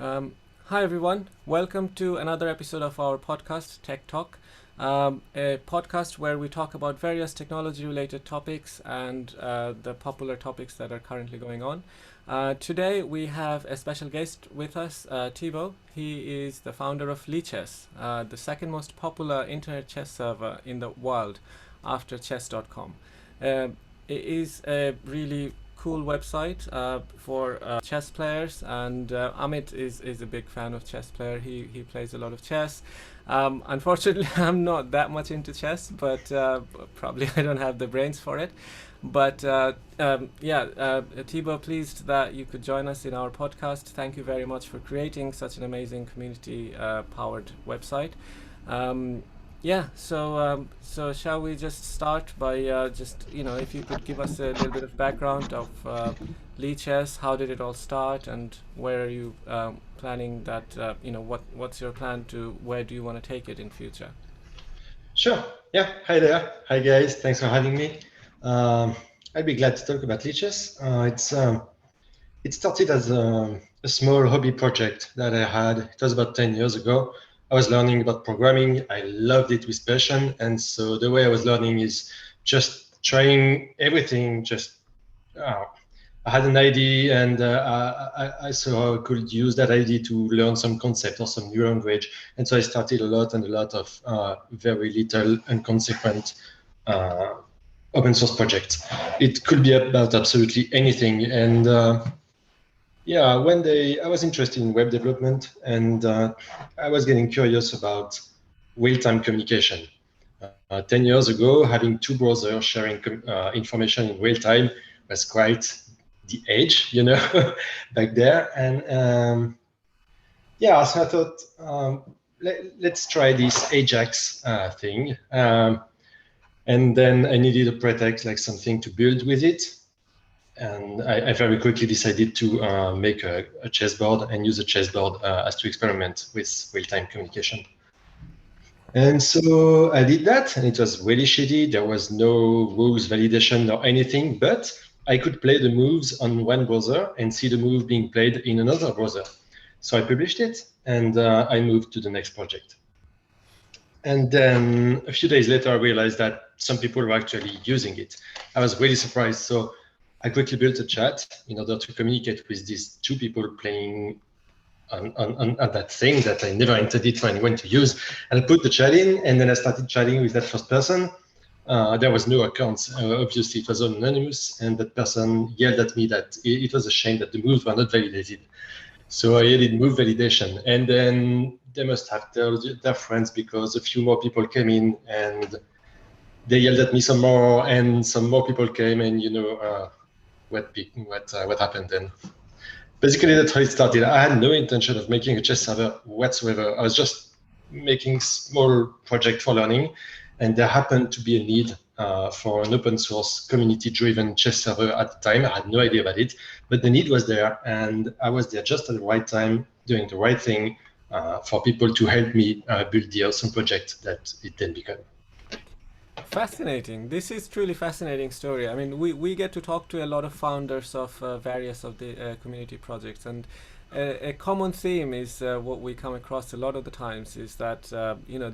Hi everyone, welcome to another episode of our podcast, Tech Talk, a podcast where we talk about various technology related topics and the popular topics that are currently going on. Today we have a special guest with us, Thibault. He is the founder of Lichess, the second most popular internet chess server in the world after chess.com. It is a really cool website for chess players, and Amit is a big fan of chess player. He plays a lot of chess. Unfortunately, I'm not that much into chess, but probably I don't have the brains for it. But Thibault, pleased that you could join us in our podcast. Thank you very much for creating such an amazing community powered website. So shall we just start by if you could give us a little bit of background of Leeches, how did it all start, and where are you planning that? What's your plan to? Where do you want to take it in future? Sure. Yeah. Hi there. Hi guys. Thanks for having me. I'd be glad to talk about Lichess. It started as a small hobby project that I had. It was about 10 years ago. I was learning about programming. I loved it with passion. And so the way I was learning is just trying everything. I had an idea, and I saw I could use that idea to learn some concept or some new language. And so I started a lot of very little inconsequent open source projects. It could be about absolutely anything. And one day I was interested in web development, and I was getting curious about real-time communication. 10 years ago, having two browsers sharing information in real time was quite the age, back there. And so I thought, let's try this Ajax thing. And then I needed a pretext, like something to build with it. And I very quickly decided to make a chessboard and use a chessboard as to experiment with real-time communication. And so I did that, and it was really shitty. There was no rules validation or anything, but I could play the moves on one browser and see the move being played in another browser. So I published it, and I moved to the next project. And then a few days later, I realized that some people were actually using it. I was really surprised. So I quickly built a chat in order to communicate with these two people playing on that thing that I never intended for anyone to use. And I put the chat in, and then I started chatting with that first person. There was no accounts. Obviously, it was anonymous, and that person yelled at me that it was a shame that the moves were not validated. So I added move validation, and then they must have told their friends because a few more people came in, and they yelled at me some more, and some more people came, and what happened then. Basically, that's how it started. I had no intention of making a chess server whatsoever. I was just making small project for learning, and there happened to be a need for an open source community-driven chess server at the time. I had no idea about it, but the need was there, and I was there just at the right time, doing the right thing for people to help me build the awesome project that it then became. Fascinating. This is truly fascinating story. I mean, we get to talk to a lot of founders of various of the community projects, and a common theme is what we come across a lot of the times is that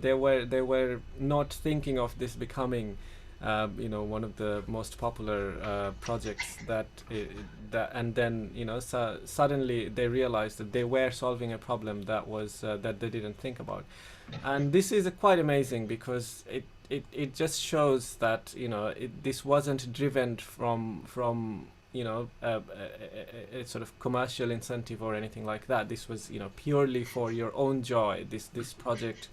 they were not thinking of this becoming one of the most popular projects and then suddenly they realized that they were solving a problem that was that they didn't think about, and this is quite amazing because it just shows that this wasn't driven from a sort of commercial incentive or anything like that. This was purely for your own joy. This project,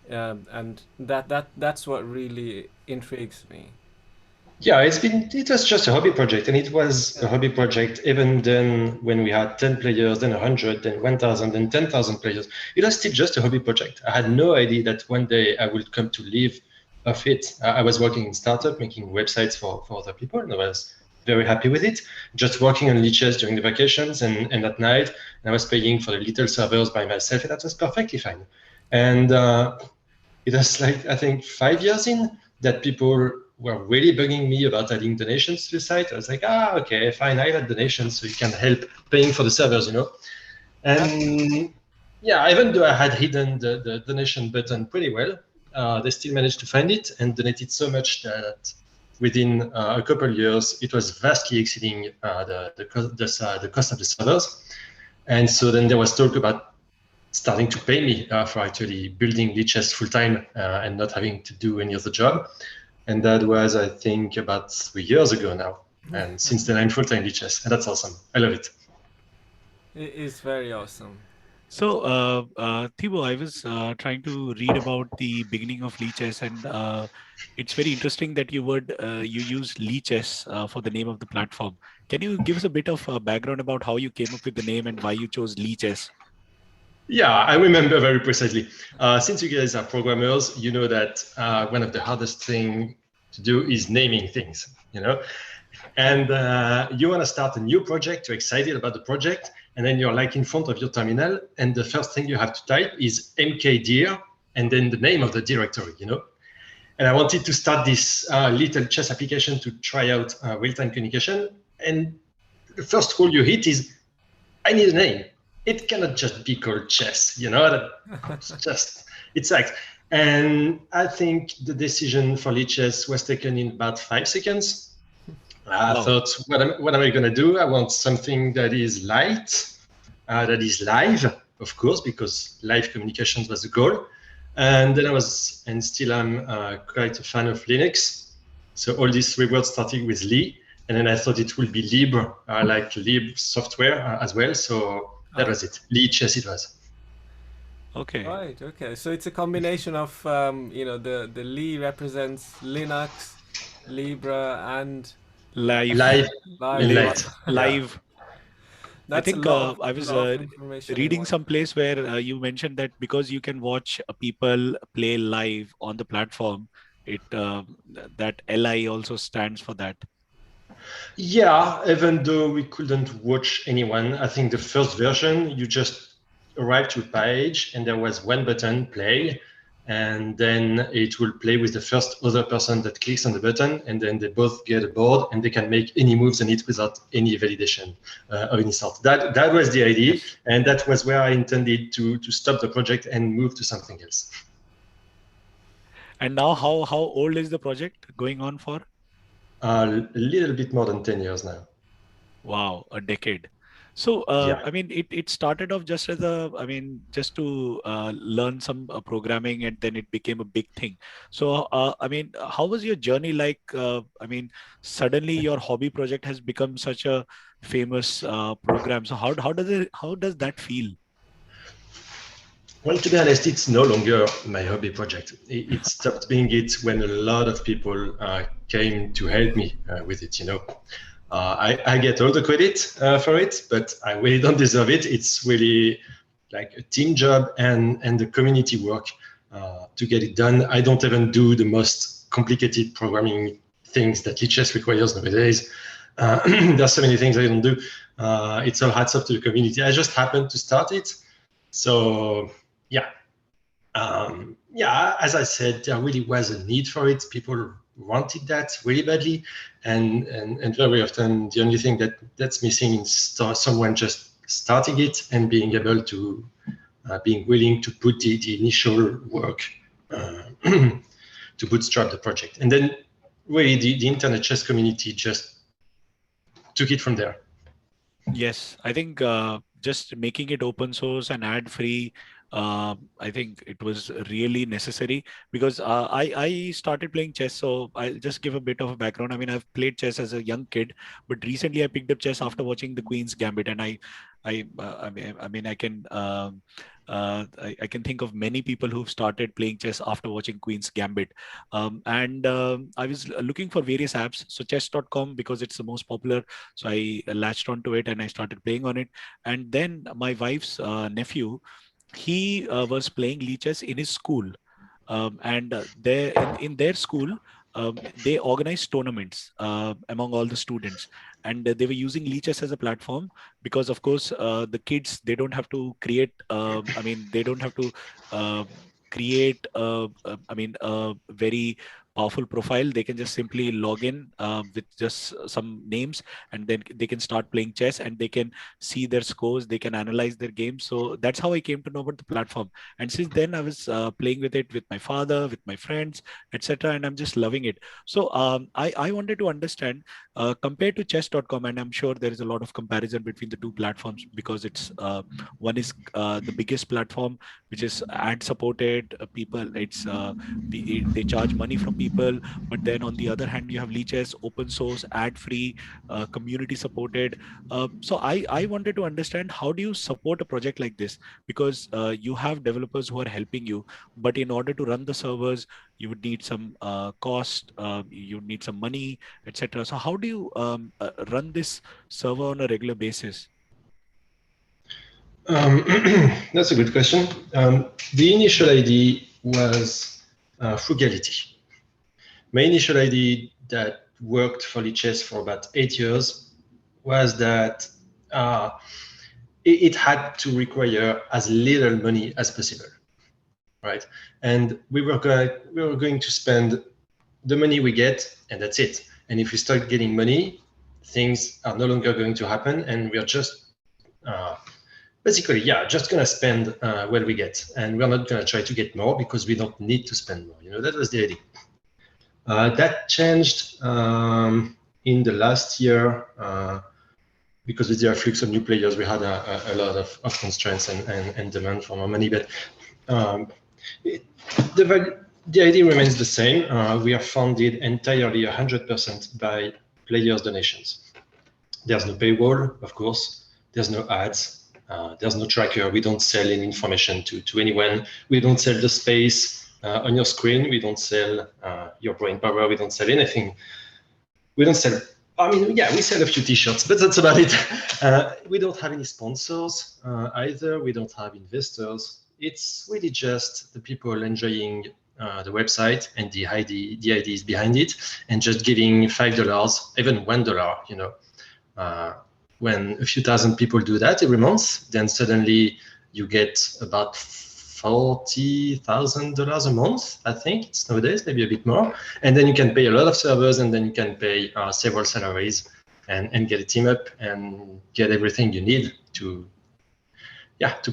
and that's what really intrigues me. Yeah, it was just a hobby project, and it was a hobby project even then when we had 10 players, then 100, then 1,000, then 10,000 players. It was still just a hobby project. I had no idea that one day I would come to live of it. I was working in startup, making websites for other people, and I was very happy with it. Just working on Lichess during the vacations and at night, and I was paying for the little servers by myself, and that was perfectly fine. And it was like, I think 5 years in that people were really bugging me about adding donations to the site. I was like, okay, fine, I'll add donations so you can help paying for the servers, And yeah, even though I had hidden the donation button pretty well, they still managed to find it and donated so much that within a couple of years, it was vastly exceeding the cost of the servers. And so then there was talk about starting to pay me for actually building Lichess full time and not having to do any other job. And that was, I think, about 3 years ago now. And since then, I'm full time Lichess, and that's awesome. I love it. It is very awesome. So, Thibault, I was trying to read about the beginning of Leeches, and it's very interesting that you use Leeches for the name of the platform. Can you give us a bit of background about how you came up with the name and why you chose Leeches? Yeah, I remember very precisely. Since you guys are programmers, you know that one of the hardest thing to do is naming things, you know? And you want to start a new project, you're excited about the project, and then you're like in front of your terminal, and the first thing you have to type is mkdir, and then the name of the directory, you know? And I wanted to start this little chess application to try out real-time communication. And the first rule you hit is, I need a name. It cannot just be called chess, you know? It's like, and I think the decision for Lichess was taken in about 5 seconds. I thought, what am I going to do? I want something that is light, that is live, of course, because live communications was the goal. And then I was, and still am quite a fan of Linux. So all these rewards started with Lee. And then I thought it would be lib, like lib software as well. So that was it. Leeches it was. Okay. Right. Okay. So it's a combination of the Lee represents Linux, Libra, and Live. Live. That's I think a lot I was of information reading some place where you mentioned that because you can watch people play live on the platform, it that LI also stands for that. Yeah, even though we couldn't watch anyone, I think the first version, you just arrived to a page and there was one button, play, and then it will play with the first other person that clicks on the button, and then they both get a board and they can make any moves on it without any validation of any sort. That was the idea, yes. And that was where I intended to stop the project and move to something else. And now, how old is the project going on for? A little bit more than 10 years now. Wow, a decade. So, yeah. I mean, it started off just as just to learn some programming, and then it became a big thing. So, I mean, how was your journey like? I mean, suddenly your hobby project has become such a famous program. So, how does that feel? Well, to be honest, it's no longer my hobby project. It stopped being it when a lot of people came to help me with it, you know. I get all the credit for it, but I really don't deserve it. It's really like a team job and the community work to get it done. I don't even do the most complicated programming things that Lichess requires nowadays. There's so many things I don't do. It's all hats off to the community. I just happened to start it. So yeah. Yeah, as I said, there really was a need for it. People wanted that really badly, and very often the only thing that's missing is someone just starting it and being able to being willing to put the initial work to bootstrap the project, and then really the internet chess community just took it from there. Yes, I think just making it open source and ad free, I think it was really necessary, because I started playing chess. So I'll just give a bit of a background. I mean, I've played chess as a young kid, but recently I picked up chess after watching the Queen's Gambit, and I can think of many people who've started playing chess after watching Queen's Gambit. I was looking for various apps. So chess.com, because it's the most popular. So I latched onto it and I started playing on it. And then my wife's nephew, he was playing Leeches in his school. There in their school, they organized tournaments among all the students, and they were using Leeches as a platform because, of course, the kids, they don't have to create. They don't have to create. A very powerful profile, they can just simply log in with just some names, and then they can start playing chess, and they can see their scores, they can analyze their games. So that's how I came to know about the platform. And since then, I was playing with it with my father, with my friends, etc. And I'm just loving it. So I wanted to understand, compared to chess.com, and I'm sure there is a lot of comparison between the two platforms, because it's one is the biggest platform, which is ad supported. People, they charge money from people, but then on the other hand, you have Leeches, open source, ad free, community supported. So I wanted to understand, how do you support a project like this? Because you have developers who are helping you, but in order to run the servers, you would need some cost, you need some money, etc. So how do you run this server on a regular basis? That's a good question. The initial idea was frugality. My initial idea that worked for Lichess for about 8 years was that it had to require as little money as possible, right? And we were going to spend the money we get, and that's it. And if we start getting money, things are no longer going to happen, and we're just basically, just gonna spend what we get, and we're not gonna try to get more because we don't need to spend more. That was the idea. That changed in the last year because with the afflux of new players, we had a lot of constraints and demand for more money. But the idea remains the same. We are funded entirely 100% by players' donations. There's no paywall, of course. There's no ads. There's no tracker. We don't sell any information to anyone. We don't sell the space on your screen. We don't sell your brain power. We don't sell anything. We don't sell. I mean, we sell a few T-shirts, but that's about it. We don't have any sponsors either. We don't have investors. It's really just the people enjoying the website and the ideas behind it, and just giving $5, even $1. When a few thousand people do that every month, then suddenly you get about $40,000 a month. I think it's nowadays, maybe a bit more. And then you can pay a lot of servers, and then you can pay several salaries and get a team up and get everything you need to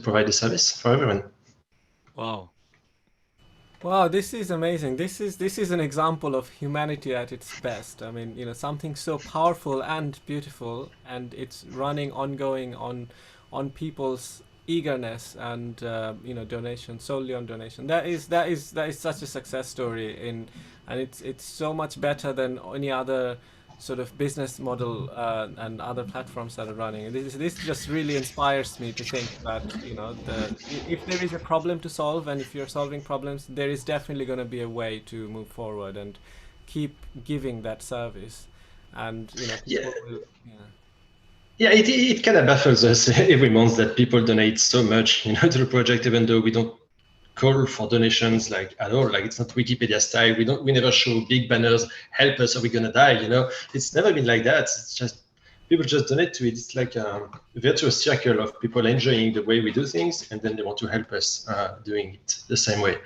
provide the service for everyone. Wow. Wow, this is amazing. This is an example of humanity at its best. I mean, something so powerful and beautiful, and it's running ongoing on people's eagerness and donation, solely on donation. That is such a success story and it's so much better than any other sort of business model and other platforms that are running. This just really inspires me to think that if there is a problem to solve, and if you're solving problems, there is definitely going to be a way to move forward and keep giving that service. And people will, it kind of baffles us every month that people donate so much to the project, even though we don't call for donations like at all. Like, it's not Wikipedia style. We never show big banners, help us or we're gonna die. It's never been like that. It's just people just donate to it. It's like a virtuous circle of people enjoying the way we do things, and then they want to help us doing it the same way.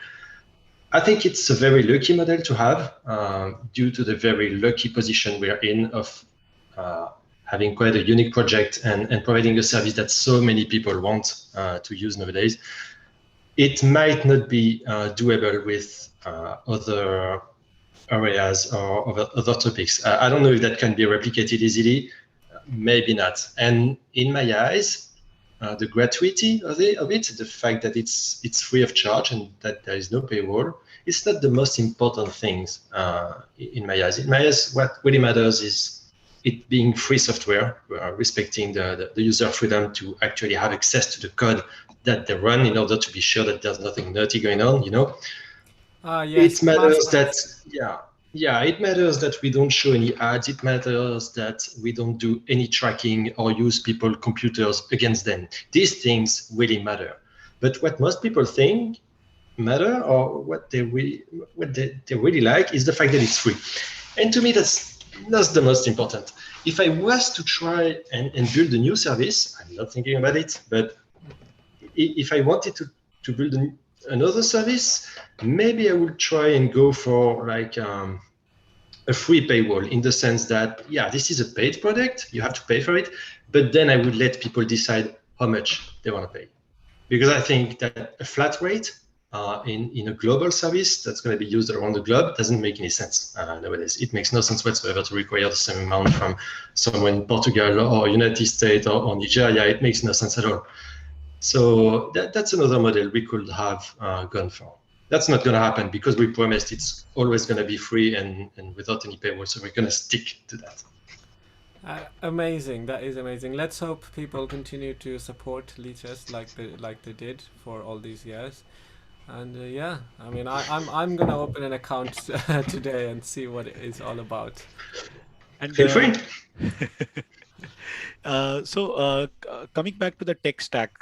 I think it's a very lucky model to have due to the very lucky position we are in of having quite a unique project and providing a service that so many people want to use nowadays. It might not be doable with other areas or other topics. I don't know if that can be replicated easily. Maybe not. And in my eyes, the gratuity of it, the fact that it's free of charge and that there is no paywall, it's not the most important things in my eyes. In my eyes, what really matters is it being free software, respecting the user freedom to actually have access to the code that they run in order to be sure that there's nothing naughty going on. Yes, it matters that it matters that we don't show any ads. It matters that we don't do any tracking or use people's computers against them. These things really matter. But what most people think matter, or what they really like, is the fact that it's free. And to me, that's the most important. If I was to try and build a new service, I'm not thinking about it, but if I wanted to build another service, maybe I would try and go for like a free paywall, in the sense that, yeah, this is a paid product, you have to pay for it, but then I would let people decide how much they want to pay. Because I think that a flat rate in a global service that's going to be used around the globe doesn't make any sense nowadays. It makes no sense whatsoever to require the same amount from someone in Portugal or United States or Nigeria. It makes no sense at all. So that's another model we could have gone for. That's not going to happen because we promised it's always going to be free and without any paywall. So we're going to stick to that. Amazing. That is amazing. Let's hope people continue to support Leeches like they did for all these years. And yeah, I mean, I'm gonna open an account today and see what it is all about. And Feel free. Coming back to the tech stack,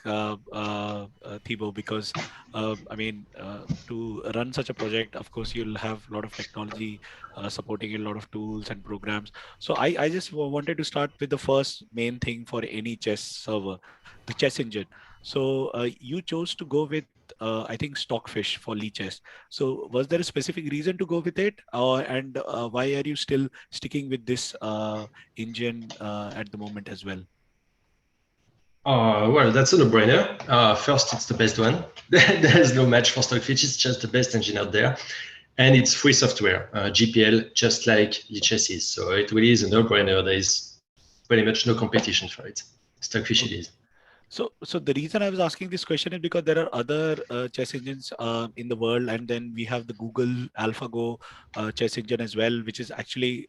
Thibault, because I mean, to run such a project, of course, you'll have a lot of technology supporting a lot of tools and programs. So I just wanted to start with the first main thing for any chess server, the chess engine. So you chose to go with I think Stockfish for Lichess. So was there a specific reason to go with it, and why are you still sticking with this engine at the moment as well? Well, that's a no-brainer. First, it's the best one. There's no match for Stockfish. It's just the best engine out there. And it's free software, GPL, just like Lichess is. So it really is a no-brainer. There is pretty much no competition for it. Stockfish it is. So the reason I was asking this question is because there are other chess engines in the world, and then we have the Google AlphaGo chess engine as well, which is actually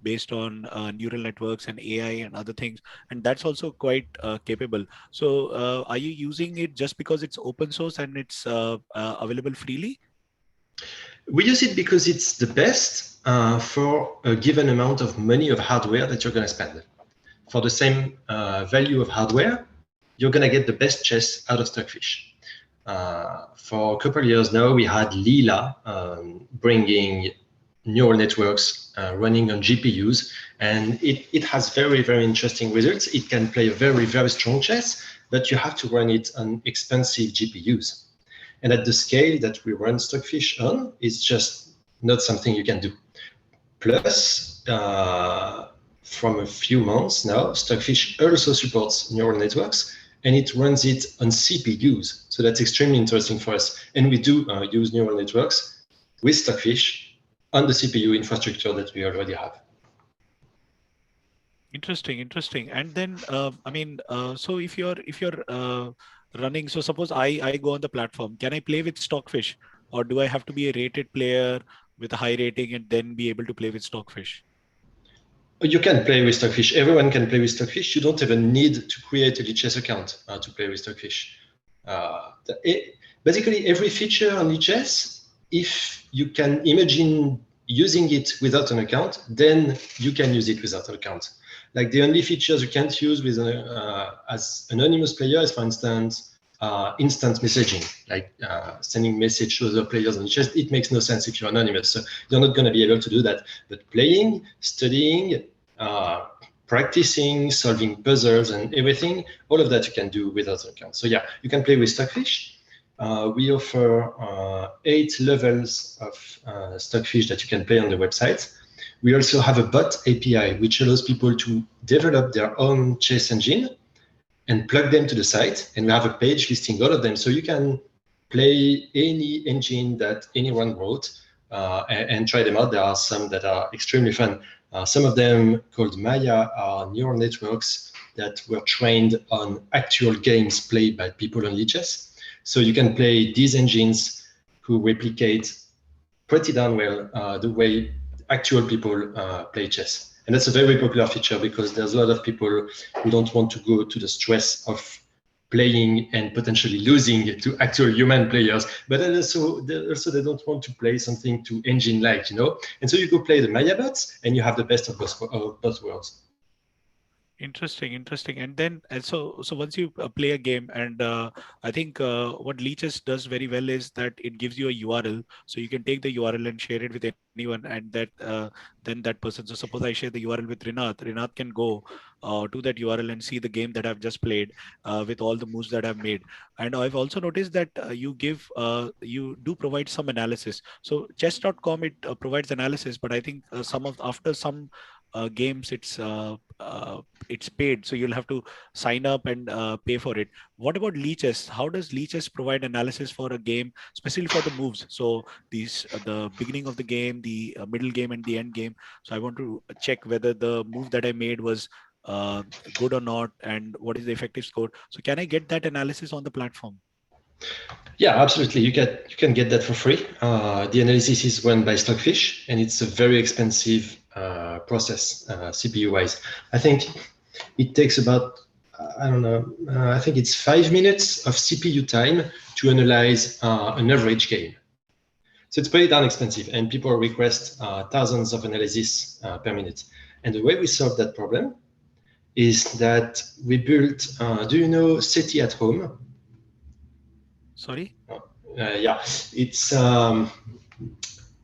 based on neural networks and AI and other things, and that's also quite capable. So are you using it just because it's open source and it's available freely? We use it because it's the best for a given amount of money of hardware that you're going to spend. For the same value of hardware, you're going to get the best chess out of Stockfish. For a couple of years now, we had Leela bringing neural networks running on GPUs, and it has very, very interesting results. It can play a very, very strong chess, but you have to run it on expensive GPUs. And at the scale that we run Stockfish on, it's just not something you can do. Plus, from a few months now, Stockfish also supports neural networks, and it runs it on CPUs. So that's extremely interesting for us. And we do use neural networks with Stockfish on the CPU infrastructure that we already have. Interesting. And then, I mean, so if you're running, so suppose I go on the platform, can I play with Stockfish, or do I have to be a rated player with a high rating and then be able to play with Stockfish? You can play with Stockfish. Everyone can play with Stockfish. You don't even need to create a Lichess account to play with Stockfish. Basically, every feature on Lichess, if you can imagine using it without an account, then you can use it without an account. Like the only features you can't use with as anonymous player is, for instance, instant messaging, like sending message to other players on Lichess. It makes no sense if you're anonymous, so you're not going to be able to do that. But playing, studying, practicing, solving puzzles and everything, all of that you can do without an account. So yeah, you can play with Stockfish. We offer 8 levels of Stockfish that you can play on the website. We also have a bot API, which allows people to develop their own chess engine and plug them to the site. And we have a page listing all of them. So you can play any engine that anyone wrote and try them out. There are some that are extremely fun. Some of them, called Maya, are neural networks that were trained on actual games played by people on Lichess. So you can play these engines who replicate pretty darn well the way actual people play chess. And that's a very popular feature because there's a lot of people who don't want to go to the stress of playing and potentially losing to actual human players, but then also they don't want to play something too engine-like, you know? And so you go play the Maya bots and you have the best of both worlds. Interesting, interesting. And then, so once you play a game, and I think what Leeches does very well is that it gives you a URL, so you can take the URL and share it with anyone, and that then that person. So suppose I share the URL with Rinat, Rinat can go to that URL and see the game that I've just played with all the moves that I've made. And I've also noticed that you do provide some analysis. So chess.com, it provides analysis, but I think after some games, it's paid, so you'll have to sign up and pay for it. What about Leeches? How does Leeches provide analysis for a game, especially for the moves? So the beginning of the game, the middle game, and the end game. So I want to check whether the move that I made was uh, good or not, and what is the effective score. So can I get that analysis on the platform? Yeah, absolutely. You can get that for free. The analysis is run by Stockfish, and it's a very expensive process, CPU wise. I think it takes about, I don't know, I think it's 5 minutes of CPU time to analyze an average game. So it's pretty darn expensive, and people request thousands of analysis per minute. And the way we solve that problem is that we built, do you know SETI at home? Sorry? Yeah, it's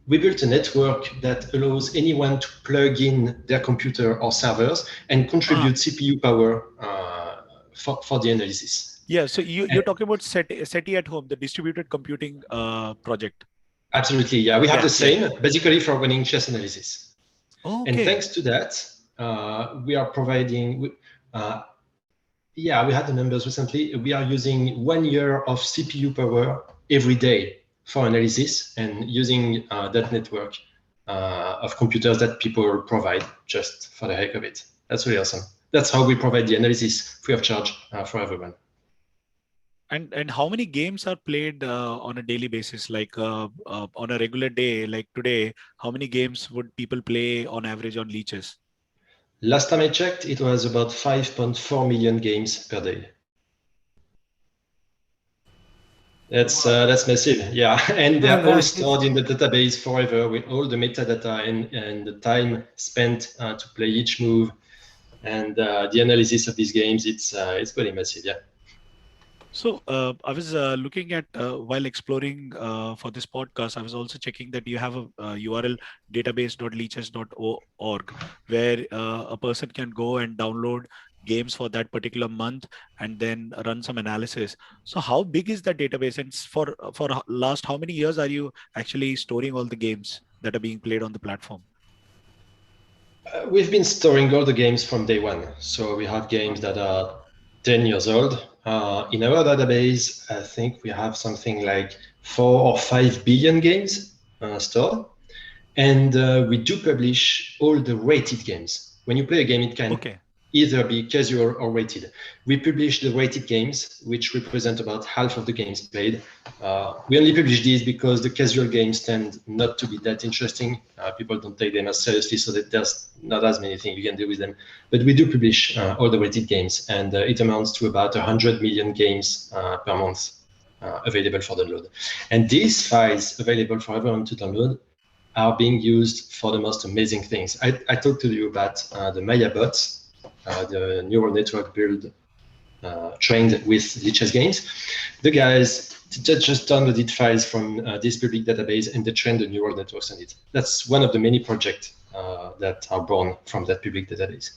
we built a network that allows anyone to plug in their computer or servers and contribute CPU power for the analysis. Yeah, so you're talking about SETI at home, the distributed computing project. Absolutely, yeah. We have the same, basically for running chess analysis. Okay. And thanks to that, we are providing, we had the numbers recently. We are using 1 year of CPU power every day for analysis, and using that network of computers that people provide just for the heck of it. That's really awesome. That's how we provide the analysis free of charge for everyone. And how many games are played on a daily basis? Like on a regular day, like today, how many games would people play on average on Leeches? Last time I checked, it was about 5.4 million games per day. That's massive, yeah. And they're all stored in the database forever with all the metadata and the time spent to play each move, and the analysis of these games. It's pretty massive, yeah. So I was looking at while exploring for this podcast, I was also checking that you have a URL database.leeches.org where a person can go and download games for that particular month and then run some analysis. So how big is that database, and for last how many years are you actually storing all the games that are being played on the platform? We've been storing all the games from day one. So we have games that are 10 years old. In our database, I think we have something like 4 or 5 billion games stored. And we do publish all the rated games. When you play a game, it can either be casual or rated. We publish the rated games, which represent about half of the games played. We only publish these because the casual games tend not to be that interesting. People don't take them as seriously, so that there's not as many things you can do with them. But we do publish all the rated games, and it amounts to about 100 million games per month available for download. And these files available for everyone to download are being used for the most amazing things. I talked to you about the Maya bots, the neural network build trained with Lichess games. The guys just downloaded files from this public database, and they trained the neural networks on it. That's one of the many projects that are born from that public database.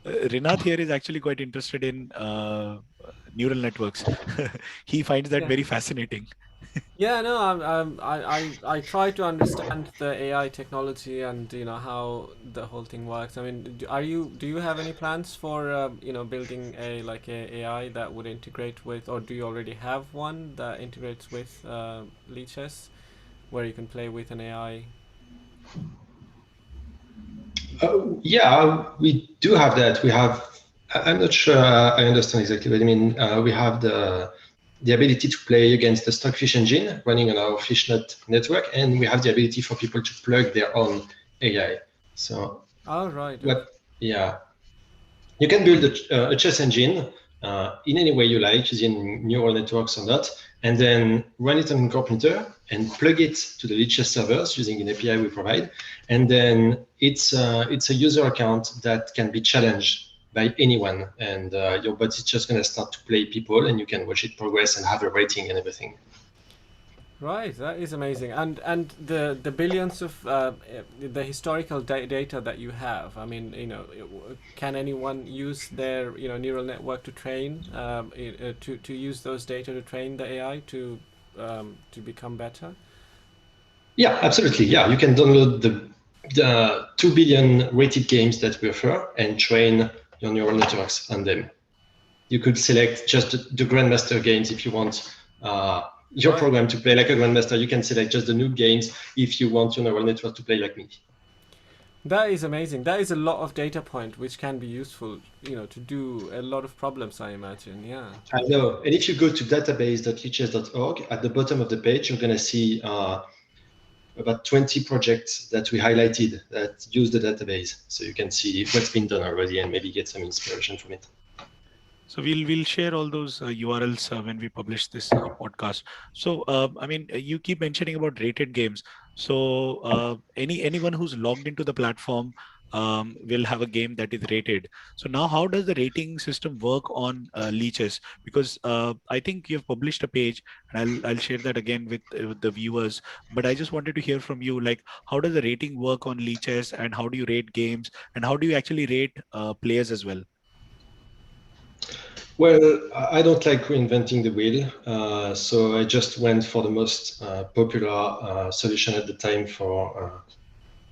Rinat here is actually quite interested in neural networks. He finds that very fascinating. Yeah, no, I try to understand the AI technology and how the whole thing works. I mean, do you have any plans for building a AI that would integrate with, or do you already have one that integrates with Lichess, where you can play with an AI? Yeah, we do have that. I'm not sure I understand exactly what you mean. We have the ability to play against the Stockfish engine running on our Fishnet network, and we have the ability for people to plug their own AI. So, yeah, you can build a chess engine in any way you like, using neural networks or not, and then run it on a computer and plug it to the Lichess servers using an API we provide. And then it's a user account that can be challenged by anyone, and your bot is just going to start to play people, and you can watch it progress and have a rating and everything. Right, that is amazing, and the billions of the historical data that you have. I mean, can anyone use their neural network to train to use those data to train the AI to become better? Yeah, absolutely. Yeah, you can download the 2 billion rated games that we offer and train your neural networks on them. You could select just the Grandmaster games if you want your program to play like a Grandmaster. You can select just the noob games if you want your neural network to play like me. That is amazing. That is a lot of data point which can be useful, to do a lot of problems, I imagine. Yeah. I know. And if you go to database.lichess.org, at the bottom of the page, you're going to see about 20 projects that we highlighted that use the database. So you can see what's been done already and maybe get some inspiration from it. So we'll share all those URLs when we publish this podcast. So I mean, you keep mentioning about rated games. So anyone who's logged into the platform will have a game that is rated. So now, how does the rating system work on Leeches? Because I think you've published a page, and I'll share that again with the viewers. But I just wanted to hear from you, like, how does the rating work on Leeches, and how do you rate games, and how do you actually rate players as well? Well, I don't like reinventing the wheel, so I just went for the most popular solution at the time for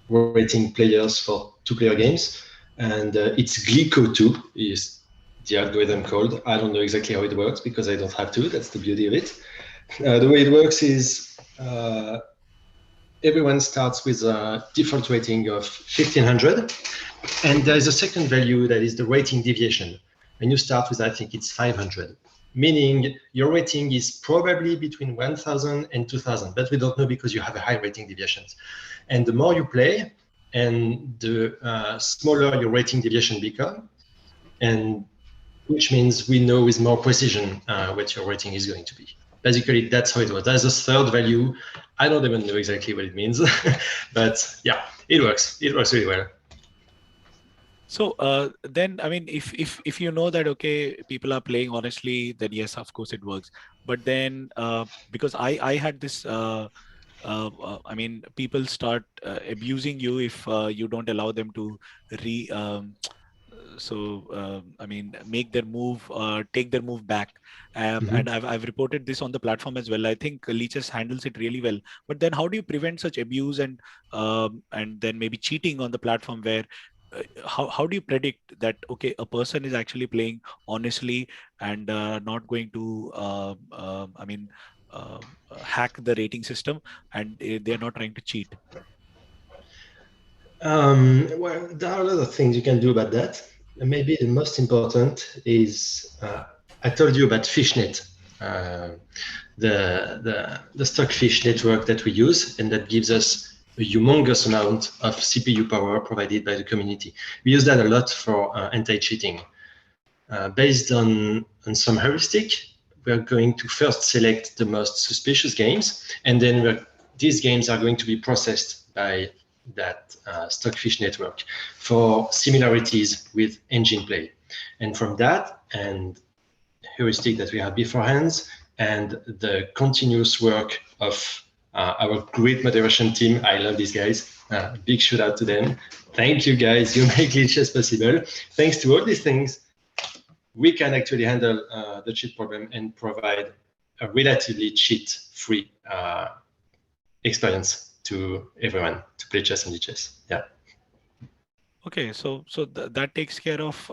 rating players for two-player games, and it's Glico2 is the algorithm called. I don't know exactly how it works because I don't have to. That's the beauty of it. The way it works is everyone starts with a default rating of 1500, and there is a second value that is the rating deviation. And you start with, I think it's 500, meaning your rating is probably between 1000 and 2000, but we don't know because you have a high rating deviations. And the more you play, and the smaller your rating deviation become, and which means we know with more precision what your rating is going to be. Basically, that's how it works. There's a third value. I don't even know exactly what it means, but yeah, it works. It works really well. So then, I mean, if you know that, okay, people are playing honestly, then yes, of course it works. But then because I had this, I mean, people start abusing you if you don't allow them to re. I mean, make their move, take their move back, and I've reported this on the platform as well. I think Leeches handles it really well. But then, how do you prevent such abuse and then maybe cheating on the platform where how do you predict that, okay, a person is actually playing honestly and not going to I mean hack the rating system, and they're not trying to cheat? Well, there are a lot of things you can do about that. And maybe the most important is I told you about Fishnet, the Stockfish network that we use, and that gives us a humongous amount of CPU power provided by the community. We use that a lot for anti-cheating. Based on some heuristic, we're going to first select the most suspicious games, and then these games are going to be processed by that Stockfish network for similarities with engine play. And from that and heuristic that we have beforehand, and the continuous work of our great moderation team. I love these guys. Big shout out to them. Thank you guys. You make Lichess possible. Thanks to all these things, we can actually handle the cheat problem and provide a relatively cheat-free experience to everyone to play chess and Lichess. Yeah. Okay, so that takes care of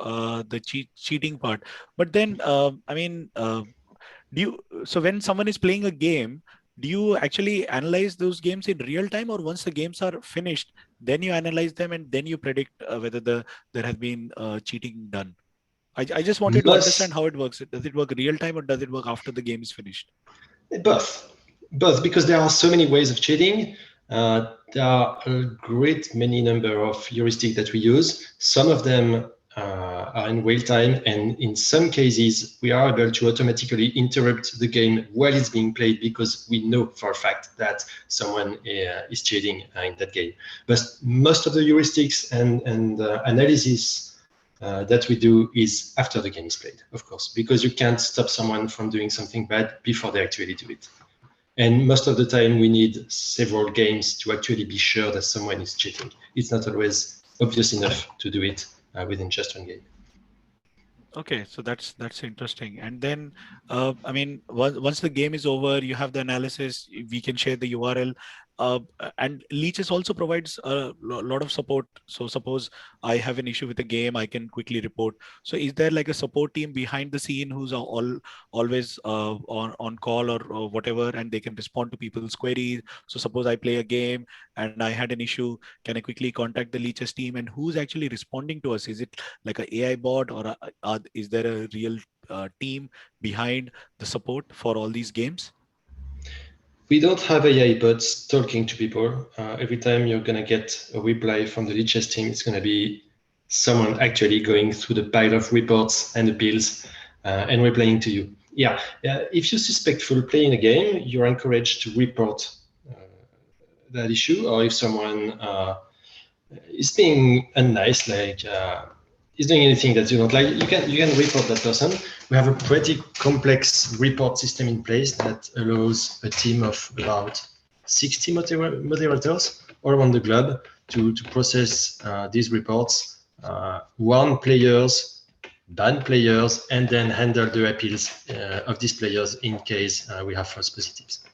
the cheating part. But then, I mean, so when someone is playing a game, do you actually analyze those games in real time, or once the games are finished, then you analyze them and then you predict whether there has been cheating done? I just wanted to understand how it works. Does it work real time, or does it work after the game is finished? Both, because there are so many ways of cheating. There are a great many number of heuristics that we use. Some of them are in real time, and in some cases, we are able to automatically interrupt the game while it's being played because we know for a fact that someone is cheating in that game. But most of the heuristics and analysis that we do is after the game is played, of course, because you can't stop someone from doing something bad before they actually do it. And most of the time, we need several games to actually be sure that someone is cheating. It's not always obvious enough to do it within just one game. Okay, so that's interesting. And then, I mean, once the game is over, you have the analysis. We can share the URL, and Leeches also provides a lot of support. So suppose I have an issue with the game, I can quickly report. So is there like a support team behind the scene who's always on call or whatever, and they can respond to people's queries? So suppose I play a game and I had an issue, can I quickly contact the Leeches team? And who's actually responding to us? Is it like a AI bot, or is there a real team behind the support for all these games? We don't have AI bots talking to people. Every time you're going to get a reply from the Lichess team, it's going to be someone actually going through the pile of reports and appeals and replying to you. Yeah, if you suspect foul play in a game, you're encouraged to report that issue, or if someone is being unnice, like is doing anything that you don't like, you can report that person. We have a pretty complex report system in place that allows a team of about 60 moderators all around the globe to process these reports, warn players, ban players, and then handle the appeals of these players in case we have false positives.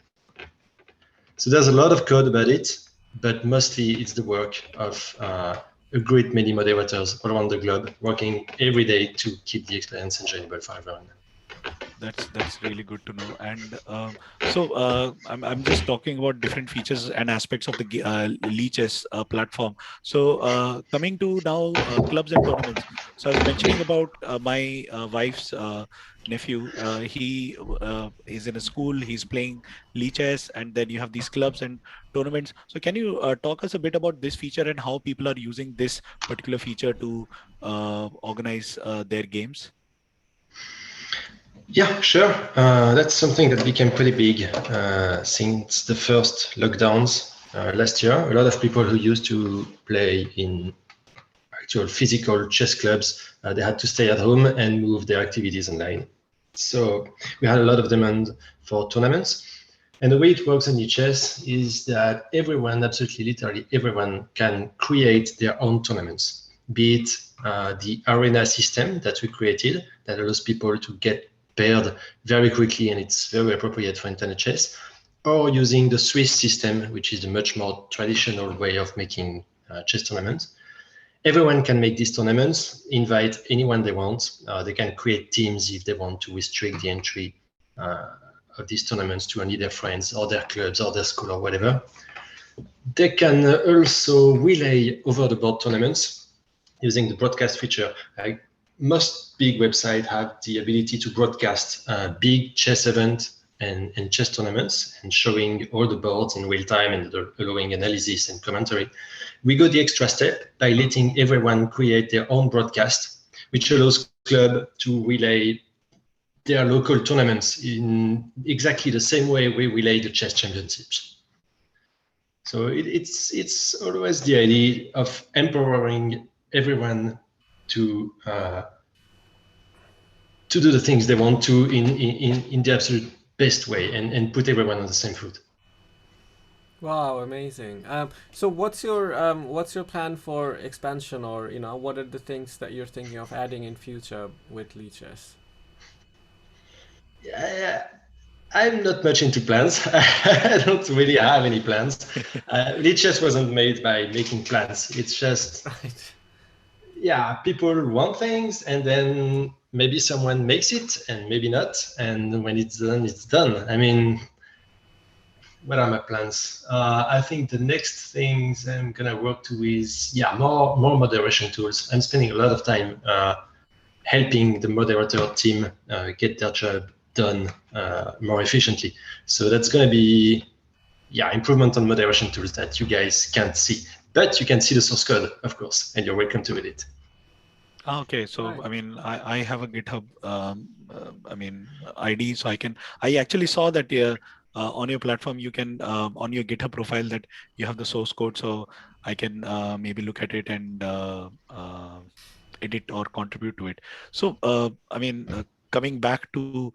So there's a lot of code about it, but mostly it's the work of a great many moderators all around the globe working every day to keep the experience enjoyable for everyone. That's really good to know. And I'm just talking about different features and aspects of the Leeches platform. So coming to now clubs and tournaments. So I was mentioning about my wife's nephew. He is in a school. He's playing Leeches, and then you have these clubs and tournaments. So can you talk us a bit about this feature and how people are using this particular feature to organize their games? Yeah, sure. That's something that became pretty big since the first lockdowns last year. A lot of people who used to play in actual physical chess clubs, they had to stay at home and move their activities online. So we had a lot of demand for tournaments. And the way it works in Lichess is that everyone, absolutely literally everyone, can create their own tournaments, be it the arena system that we created that allows people to get paired very quickly, and it's very appropriate for internet chess, or using the Swiss system, which is a much more traditional way of making chess tournaments. Everyone can make these tournaments, invite anyone they want. They can create teams if they want to restrict the entry of these tournaments to only their friends or their clubs or their school or whatever. They can also relay over-the-board tournaments using the broadcast feature. Most big websites have the ability to broadcast big chess events and chess tournaments and showing all the boards in real time and allowing analysis and commentary. We go the extra step by letting everyone create their own broadcast, which allows club to relay their local tournaments in exactly the same way we relay the chess championships. So it's always the idea of empowering everyone to do the things they want to in the absolute best way and put everyone on the same foot. Wow, amazing. So what's your plan for expansion, or what are the things that you're thinking of adding in future with Leeches? Yeah, I'm not much into plans. I don't really have any plans. Lichess wasn't made by making plans. It's just, Right. yeah, people want things, and then maybe someone makes it, and maybe not. And when it's done, it's done. I mean, what are my plans? I think the next things I'm gonna work to is more moderation tools. I'm spending a lot of time helping the moderator team get their job done more efficiently. So that's going to be improvement on moderation tools that you guys can't see, but you can see the source code, of course, and you're welcome to read it. Okay, so Right. I mean, I have a GitHub, ID, so I actually saw that on your platform you can on your GitHub profile that you have the source code, so I can maybe look at it and edit or contribute to it. So, I mean, coming back to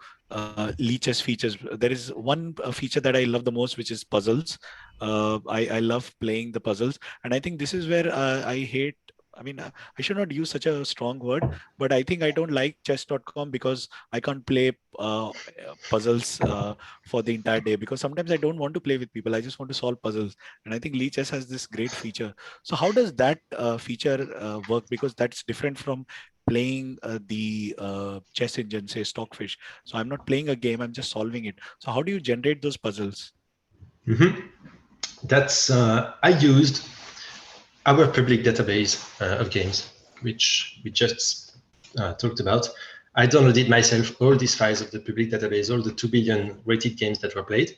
Leeches features, there is one feature that I love the most, which is puzzles. I love playing the puzzles, and I think this is where I hate. I mean, I should not use such a strong word, but I think I don't like chess.com because I can't play puzzles for the entire day, because sometimes I don't want to play with people. I just want to solve puzzles. And I think Leeches has this great feature. So how does that feature work? Because that's different from playing the chess engine, say Stockfish. So I'm not playing a game, I'm just solving it. So how do you generate those puzzles? That's I used our public database of games, which we just talked about. I downloaded myself all these files of the public database, all the 2 billion rated games that were played.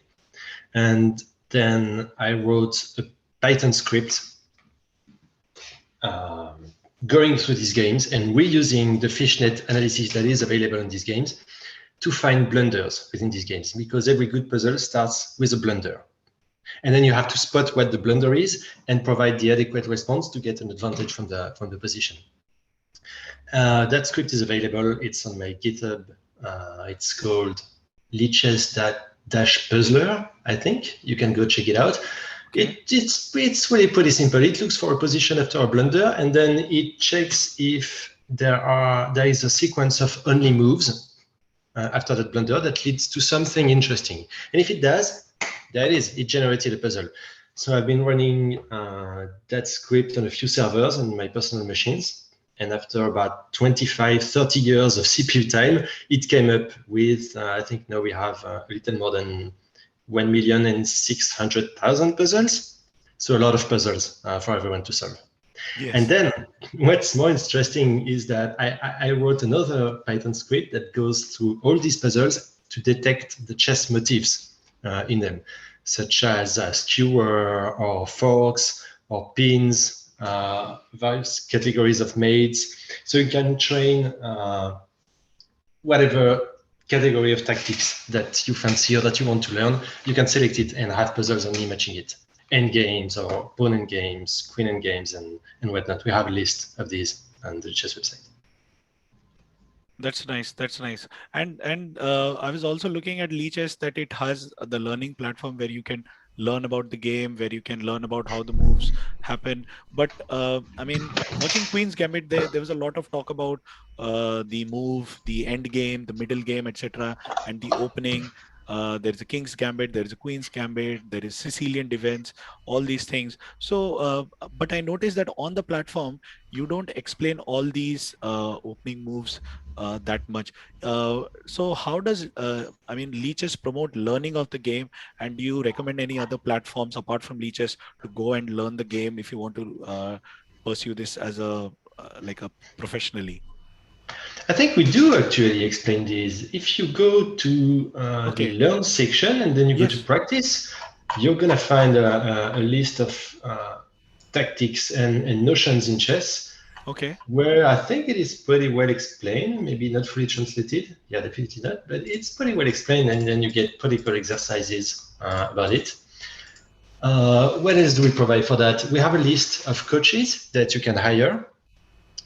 And then I wrote a Python script going through these games and reusing the Fishnet analysis that is available in these games to find blunders within these games, because every good puzzle starts with a blunder. And then you have to spot what the blunder is and provide the adequate response to get an advantage from the position. That script is available. It's on my GitHub. It's called Lichess-Puzzler, I think. You can go check it out. Okay. It's really pretty simple. It looks for a position after a blunder, and then it checks if there is a sequence of only moves after that blunder that leads to something interesting. And if it does, there it is. It generated a puzzle. So I've been running that script on a few servers on my personal machines. And after about 25, 30 years of CPU time, it came up with, I think now we have a little more than 1,600,000 puzzles. So a lot of puzzles for everyone to solve. Yes. And then what's more interesting is that I wrote another Python script that goes through all these puzzles to detect the chess motifs in them, such as skewer or forks or pins, various categories of mates. So you can train whatever category of tactics that you fancy or that you want to learn. You can select it and have puzzles only matching it. End games or pawn end games, queen end games, and whatnot. We have a list of these on the chess website. That's nice. That's nice. And I was also looking at Leeches, that it has the learning platform where you can learn about the game, where you can learn about how the moves happen. But I mean, watching Queen's Gambit, there was a lot of talk about the move, the end game, the middle game, etc., and the opening. There's a King's Gambit, there's a Queen's Gambit, there is Sicilian defense, all these things. So, but I noticed that on the platform, you don't explain all these opening moves that much. So how does, I mean, Leeches promote learning of the game? And do you recommend any other platforms apart from Leeches to go and learn the game if you want to pursue this as a like a professionally? I think we do actually explain these. If you go to the learn section and then you go to practice, you're going to find a list of tactics and notions in chess. Okay. Where I think it is pretty well explained, maybe not fully translated. Yeah, definitely not, but it's pretty well explained, and then you get pretty cool exercises about it. What else do we provide for that? We have a list of coaches that you can hire.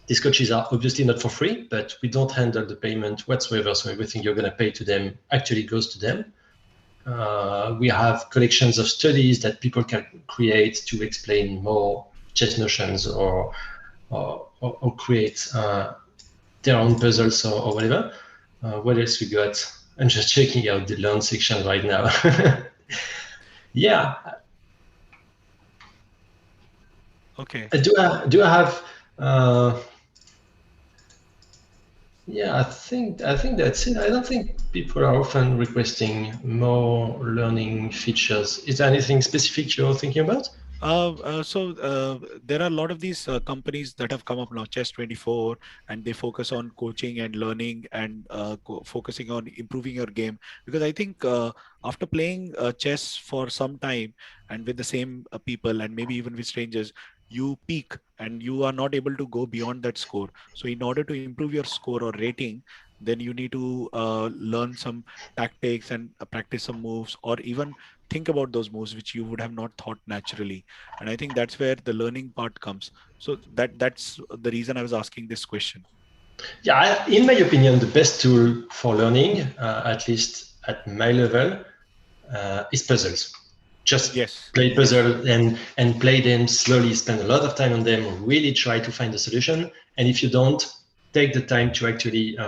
These coaches are obviously not for free, but we don't handle the payment whatsoever, so everything you're going to pay to them actually goes to them. We have collections of studies that people can create to explain more chess notions or create their own puzzles or whatever. What else we got? I'm just checking out the learn section right now. Yeah. Okay. Do I have? Yeah, I think that's it. I don't think people are often requesting more learning features. Is there anything specific you're thinking about? So there are a lot of these companies that have come up now, Chess24, and they focus on coaching and learning and focusing on improving your game. Because I think after playing chess for some time and with the same people and maybe even with strangers, you peak and you are not able to go beyond that score. So in order to improve your score or rating, then you need to learn some tactics and practice some moves, or even think about those moves which you would have not thought naturally. And I think that's where the learning part comes. So that's the reason I was asking this question. Yeah, in my opinion, the best tool for learning, at least at my level, is puzzles. Just Yes. play Yes. puzzle and play them slowly, spend a lot of time on them, really try to find a solution. And if you don't, take the time to actually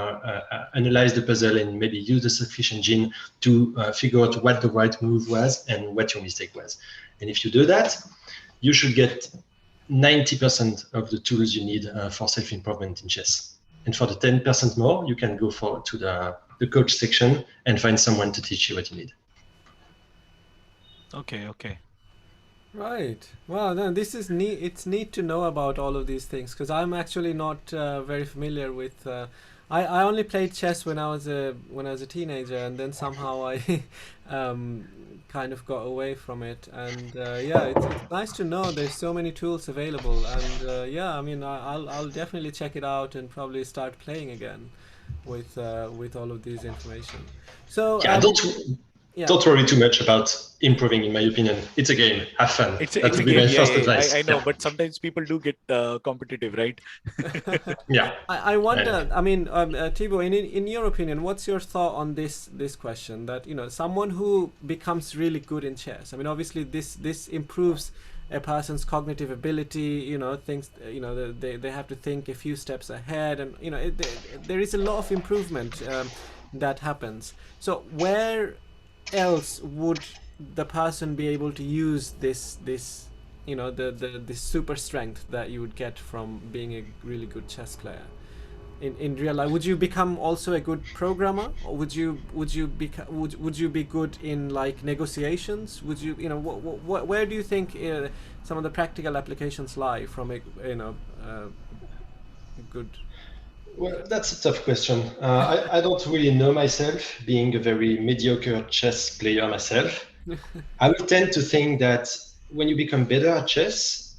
analyze the puzzle and maybe use the Stockfish engine to figure out what the right move was and what your mistake was. And if you do that, you should get 90% of the tools you need for self-improvement in chess. And for the 10% more, you can go to the coach section and find someone to teach you what you need. Okay. Right. Well, no, this is neat. It's neat to know about all of these things because I'm actually not very familiar with. I only played chess when I was a teenager, and then somehow I kind of got away from it. And yeah, it's nice to know there's so many tools available. And yeah, I mean, I'll definitely check it out and probably start playing again with all of these information. So Yeah, yeah. don't worry too much about improving, in my opinion. It's a game. Have fun. It's That a would be game. my Yeah, first advice. I know, Yeah. but sometimes people do get competitive, right? Yeah. I wonder. I mean, Thibault, in your opinion, what's your thought on this question? That someone who becomes really good in chess. I mean, obviously, this improves a person's cognitive ability. Things. They have to think a few steps ahead, and there is a lot of improvement that happens. So where else would the person be able to use this the super strength that you would get from being a really good chess player in real life? Would you become also a good programmer, or would you be good in like negotiations? Would you where do you think some of the practical applications lie from a good? Well, that's a tough question. I don't really know myself, being a very mediocre chess player myself. I would tend to think that when you become better at chess,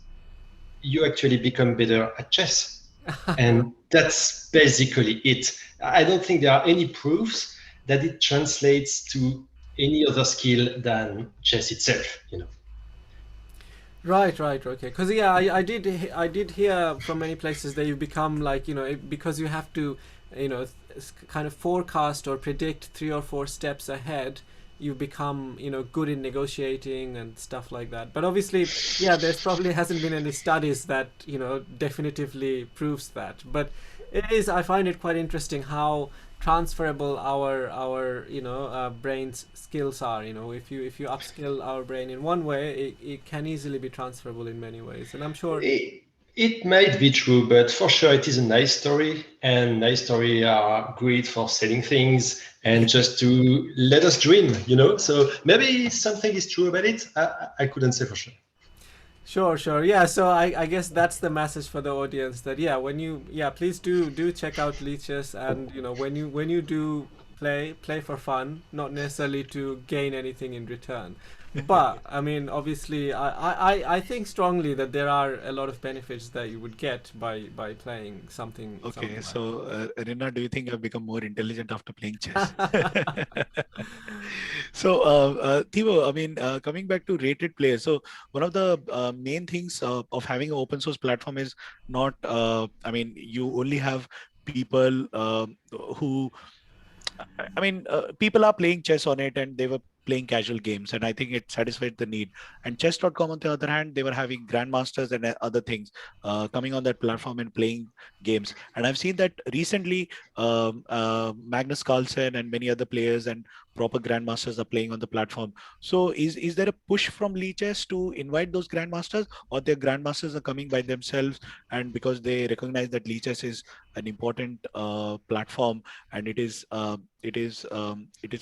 you actually become better at chess. And that's basically it. I don't think there are any proofs that it translates to any other skill than chess itself. Right, okay. Because yeah, I did hear from many places that you become like because you have to kind of forecast or predict 3 or 4 steps ahead. You become good in negotiating and stuff like that. But obviously, yeah, there's probably hasn't been any studies that definitively proves that. But it is. I find it quite interesting how transferable our brain's skills are. If you upskill our brain in one way, it can easily be transferable in many ways. And I'm sure It might be true, but for sure it is a nice story, and nice story are great for selling things and just to let us dream. So maybe something is true about it. I couldn't say for sure. Sure. Yeah, so I guess that's the message for the audience, that please do check out Leeches, and when you do play for fun, not necessarily to gain anything in return. But I mean, obviously, I think strongly that there are a lot of benefits that you would get by playing something. Okay, something so Rina, do you think I've become more intelligent after playing chess? So, Thibault, I mean, coming back to rated players, so one of the main things of having an open source platform is not, I mean, you only have people who, I mean, people are playing chess on it and they were playing casual games, and I think it satisfied the need. And chess.com, on the other hand, they were having grandmasters and other things coming on that platform and playing games. And I've seen that recently, Magnus Carlsen and many other players and proper grandmasters are playing on the platform. So is there a push from Leeches to invite those grandmasters, or their grandmasters are coming by themselves, and because they recognize that Leeches is an important platform, and it is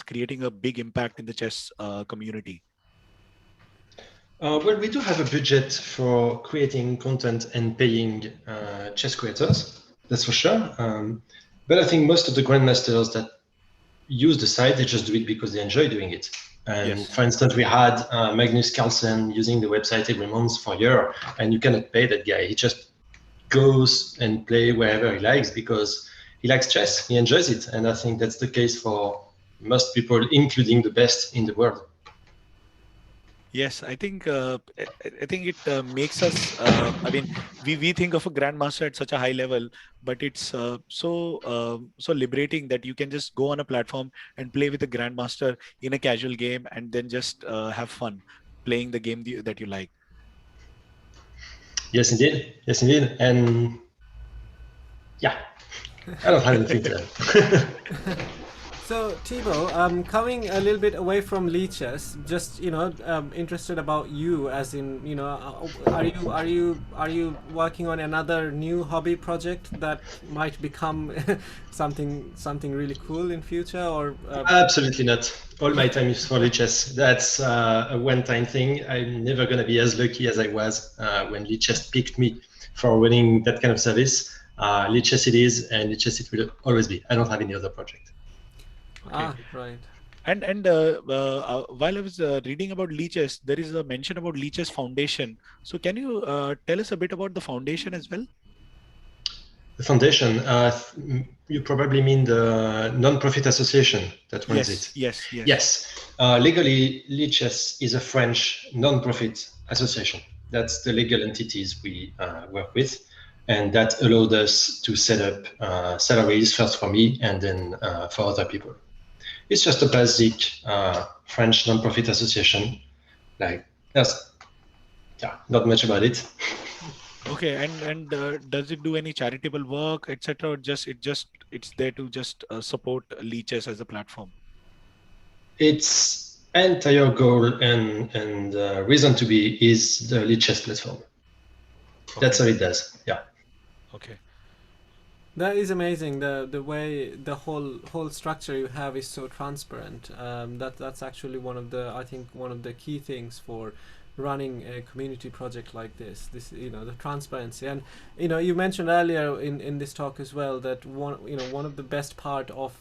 creating a big impact in the chess community? Well, we do have a budget for creating content and paying chess creators, that's for sure. But I think most of the grandmasters that use the site, they just do it because they enjoy doing it. And Yes. for instance, we had Magnus Carlsen using the website every month for a year, and you cannot pay that guy. He just goes and play wherever he likes because he likes chess, he enjoys it. And I think that's the case for most people, including the best in the world. Yes, I think it makes us. I mean, we think of a grandmaster at such a high level, but it's so liberating that you can just go on a platform and play with a grandmaster in a casual game, and then just have fun playing the game that you like. Yes, indeed. Yes, indeed. And yeah, I don't have anything to add. So Thibault, coming a little bit away from Leeches, just interested about you, as in are you working on another new hobby project that might become something really cool in future, or Absolutely not. All my time is for Lichess. That's a one-time thing. I'm never going to be as lucky as I was when Lichess picked me for running that kind of service. Lichess it is, and Lichess it will always be. I don't have any other project. Okay. right. And while I was reading about Leeches, there is a mention about Leeches Foundation. So can you tell us a bit about the foundation as well? The foundation, you probably mean the non-profit association that runs it. Yes. Yes. Legally, Lichess is a French non-profit association. That's the legal entities we work with. And that allowed us to set up salaries first for me and then for other people. It's just a basic French non-profit association. Like, there's not much about it. Okay, and does it do any charitable work, etc., or it's there to just support Leeches as a platform? Its entire goal and reason to be is the Lichess platform. That's Okay. all it does. Yeah. Okay. That is amazing. The way the whole structure you have is so transparent. That's actually one of the key things for running a community project like this. The transparency. And you mentioned earlier in this talk as well that one of the best part of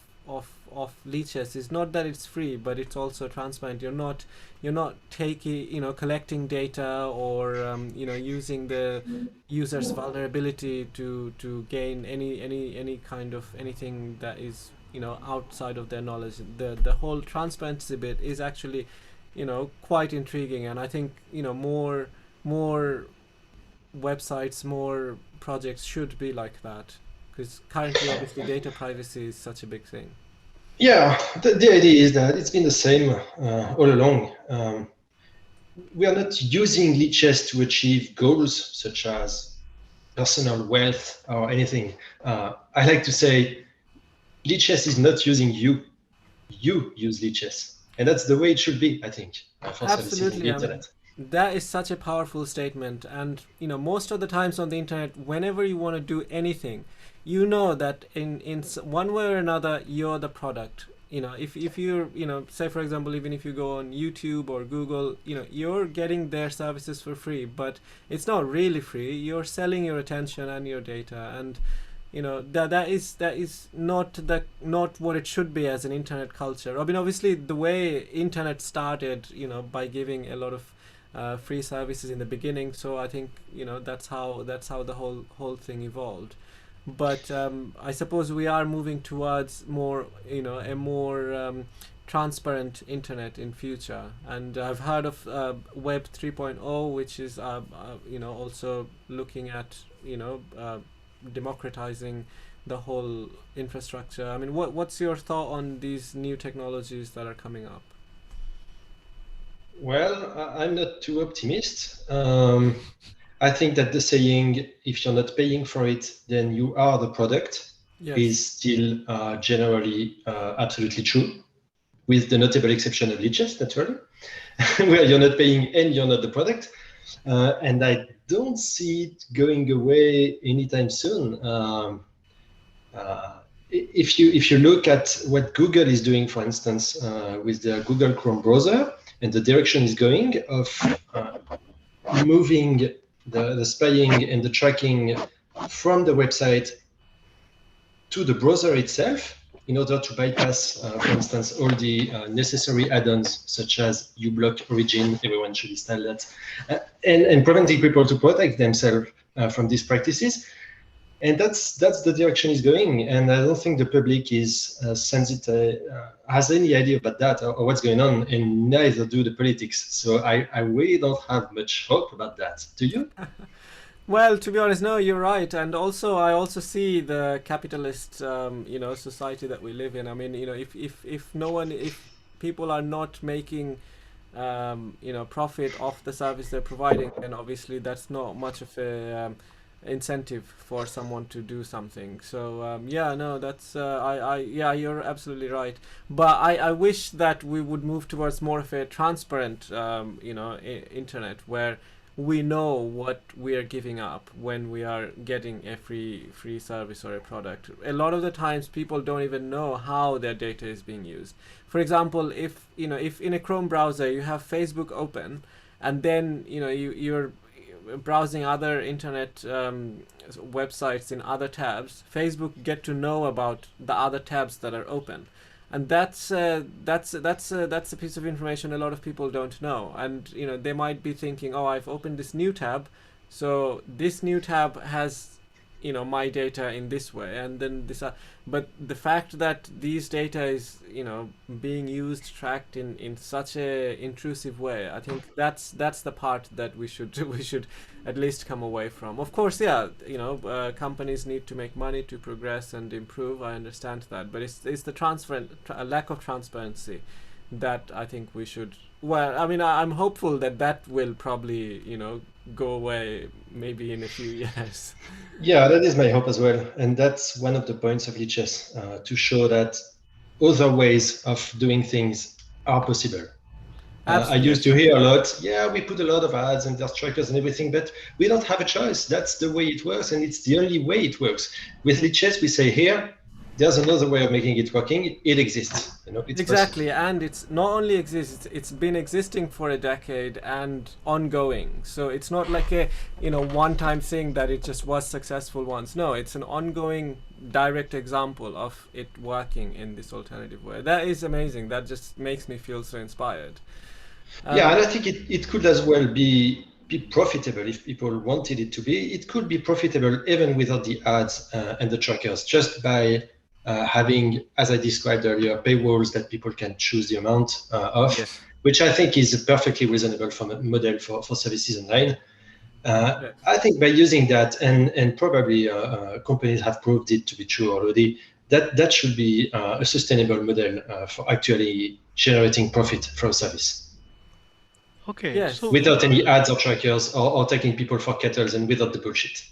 Leeches is not that it's free, but it's also transparent. You're not taking collecting data, or using the user's vulnerability to gain any kind of anything that is outside of their knowledge. The whole transparency bit is actually quite intriguing, and I think more websites, more projects should be like that, because currently obviously data privacy is such a big thing. Yeah, the idea is that it's been the same all along. We are not using Lichess to achieve goals such as personal wealth or anything. I like to say Lichess is not using you. You use Lichess. And that's the way it should be, I think, for services on the Absolutely. I mean, internet. that is such a powerful statement. And most of the times on the internet, whenever you want to do anything, that in one way or another, you're the product. If you're say for example, even if you go on YouTube or Google, you're getting their services for free, but it's not really free. You're selling your attention and your data, and that is not what it should be as an internet culture. I mean, obviously the way internet started, by giving a lot of free services in the beginning. So I think that's how the whole thing evolved. But I suppose we are moving towards more a more transparent internet in future. And I've heard of Web 3.0, which is also looking at democratizing the whole infrastructure. I mean, what's your thought on these new technologies that are coming up? Well, I'm not too optimist. I think that the saying, if you're not paying for it, then you are the product, Yes. is still generally absolutely true, with the notable exception of Lichess, naturally, where you're not paying and you're not the product. And I don't see it going away anytime soon. If you look at what Google is doing, for instance, with their Google Chrome browser, and the direction is going of moving the spying and the tracking from the website to the browser itself, in order to bypass, for instance, all the necessary add-ons such as uBlock Origin, everyone should install that, and preventing people to protect themselves from these practices. And that's the direction it's going. And I don't think the public is sensitive, has any idea about that or what's going on, and neither do the politics. So I really don't have much hope about that. Do you? Well, to be honest, no, you're right, and also I also see the capitalist, society that we live in. I mean, if no one, if people are not making, profit off the service they're providing, then obviously that's not much of a incentive for someone to do something. So yeah, no, that's yeah, you're absolutely right. But I wish that we would move towards more of a transparent, internet where we know what we are giving up when we are getting a free service or a product. A lot of the times people don't even know how their data is being used. For example, if in a Chrome browser you have Facebook open, and then you're browsing other internet websites in other tabs, Facebook get to know about the other tabs that are open, and that's a piece of information a lot of people don't know. And they might be thinking, oh, I've opened this new tab, so this new tab has my data in this way, and then this but the fact that these data is being used, tracked in such a intrusive way, I think that's the part that we should we should at least come away from. Of course, yeah, companies need to make money to progress and improve, I understand that, but it's the lack of transparency that I think we should, well, I mean, I'm hopeful that will probably go away maybe in a few years. Yeah, that is my hope as well. And that's one of the points of Lichess, to show that other ways of doing things are possible. I used to hear a lot, yeah, we put a lot of ads and there's trackers and everything, but we don't have a choice. That's the way it works, and it's the only way it works. With Lichess, we say here, there's another way of making it working. It exists. It's exactly possible. And it's not only exists, it's been existing for a decade and ongoing. So it's not like a one-time thing that it just was successful once. No, it's an ongoing direct example of it working in this alternative way. That is amazing. That just makes me feel so inspired. Yeah, and I think it could as well be profitable if people wanted it to be. It could be profitable even without the ads and the trackers, just by having, as I described earlier, paywalls that people can choose the amount of, Yes. which I think is a perfectly reasonable model for services online. I think by using that, and probably companies have proved it to be true already, that should be a sustainable model for actually generating profit from service. Okay. Yes. So without any ads or trackers or taking people for kettles, and without the bullshit.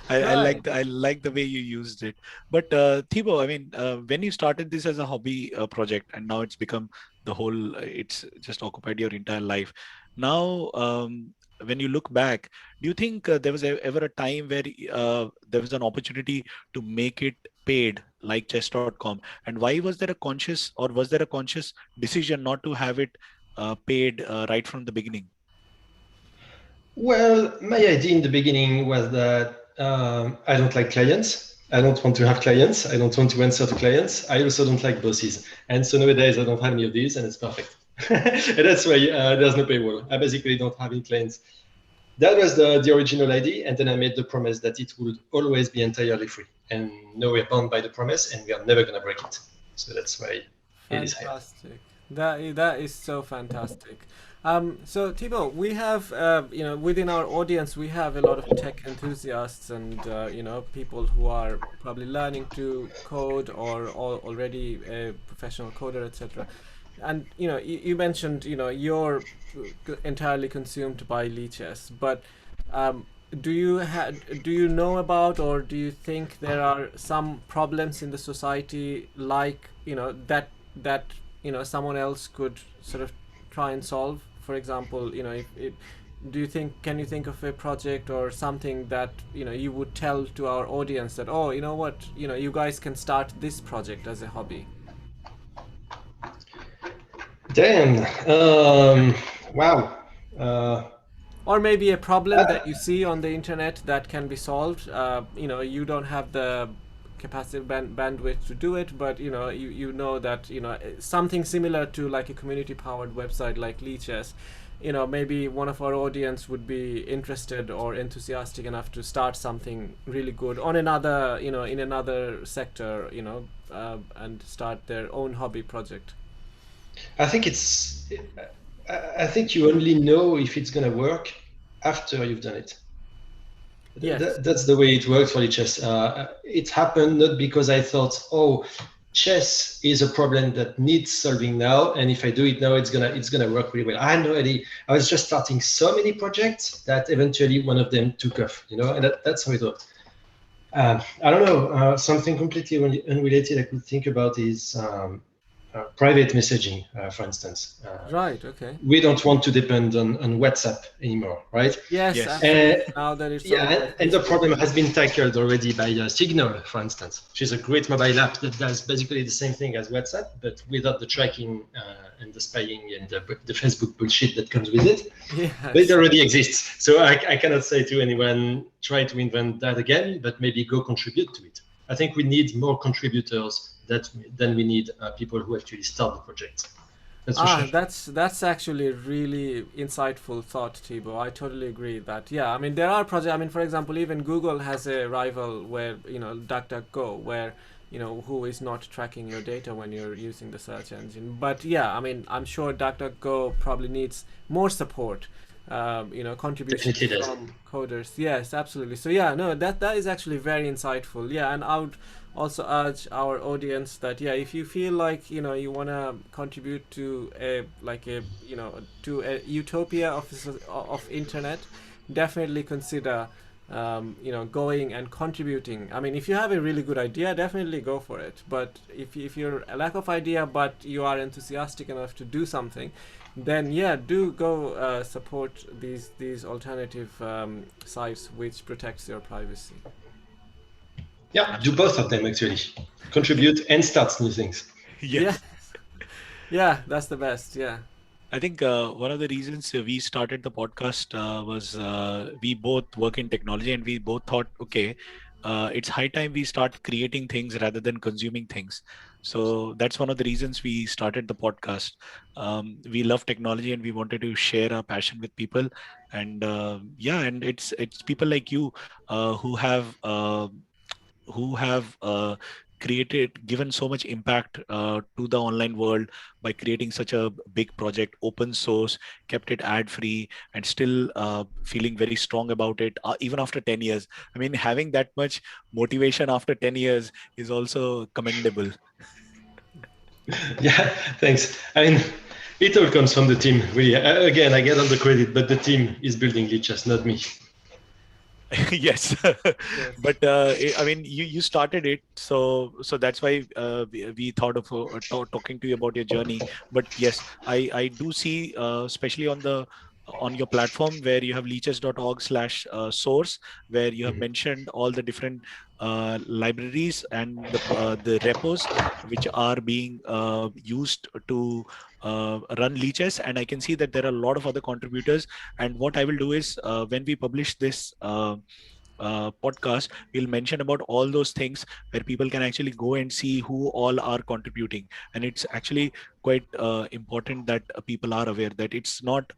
I like the way you used it. But Thibault, I mean, when you started this as a hobby project, and now it's become the whole, it's just occupied your entire life. Now, when you look back, do you think there was ever a time where there was an opportunity to make it paid, like chess.com? And why was there a conscious, or was there a conscious decision not to have it paid right from the beginning? Well, my idea in the beginning was that I don't like clients. I don't want to have clients. I don't want to answer to clients. I also don't like bosses. And so nowadays I don't have any of these, and it's perfect. And that's why there's no paywall. I basically don't have any clients. That was the original idea. And then I made the promise that it would always be entirely free. And now we're bound by the promise, and we are never going to break it. So that's why it is here. Fantastic. That is so fantastic. So Thibault, we have, within our audience, we have a lot of tech enthusiasts and, people who are probably learning to code or already a professional coder, etc. And, you mentioned, you're entirely consumed by Lichess, but do you know about, or do you think there are some problems in the society, like, that someone else could sort of try and solve? For example, can you think of a project or something that you would tell to our audience that, oh, you know what, you guys can start this project as a hobby? Damn. Wow. Or maybe a problem that you see on the internet that can be solved. You don't have the capacity bandwidth to do it, but you know that something similar to like a community powered website like Leeches, maybe one of our audience would be interested or enthusiastic enough to start something really good on another, in another sector, and start their own hobby project. I think I think you only know if it's going to work after you've done it. Yes. That's the way it works for Lichess. It happened not because I thought, oh, chess is a problem that needs solving now, and if I do it now, it's gonna work really well. I had no idea. I was just starting so many projects that eventually one of them took off, and that's how it worked. I don't know. Something completely unrelated I could think about is private messaging, for instance. Right. Okay. We don't want to depend on WhatsApp anymore, right? Yes, Yes. absolutely. Now that it's Yeah, owned by and the Facebook. problem has been tackled already by Signal, for instance, which is a great mobile app that does basically the same thing as WhatsApp, but without the tracking and the spying and the Facebook bullshit that comes with it. Yes. But it already exists. So I cannot say to anyone, try to invent that again, but maybe go contribute to it. I think we need more contributors than we need people who actually start the project. That's for sure. That's actually a really insightful thought, Thibault. I totally agree that, yeah, I mean, there are projects. I mean, for example, even Google has a rival where, DuckDuckGo, where, who is not tracking your data when you're using the search engine. But yeah, I mean, I'm sure DuckDuckGo probably needs more support, contributions Definitely does. from coders. Yes, absolutely. So yeah, no, that is actually very insightful. Yeah, and I would also urge our audience that, yeah, if you feel like you want to contribute to to a utopia of internet, definitely consider going and contributing. I mean, if you have a really good idea, definitely go for it. But if you're a lack of idea but you are enthusiastic enough to do something, then yeah, do go support these alternative sites which protects your privacy. Yeah, do both of them actually. Contribute and start new things. Yes. Yeah, that's the best. Yeah. I think one of the reasons we started the podcast was we both work in technology, and we both thought, okay, it's high time we start creating things rather than consuming things. So that's one of the reasons we started the podcast. We love technology, and we wanted to share our passion with people. And yeah, and it's people like you who have given so much impact to the online world by creating such a big project, open source, kept it ad free, and still feeling very strong about it even after 10 years. I mean, having that much motivation after 10 years is also commendable. Yeah, thanks. I mean, it all comes from the team, really. Again, I get all the credit, but the team is building Lichess, not me. Yes. Yes. But I mean, you started it, so that's why we thought of talking to you about your journey. But yes, I do see, especially on your platform where you have leeches.org/source, where you have mentioned all the different libraries and the repos which are being used to run Leeches, and I can see that there are a lot of other contributors. And what I will do is, when we publish this podcast, we'll mention about all those things where people can actually go and see who all are contributing. And it's actually quite important that people are aware that it's not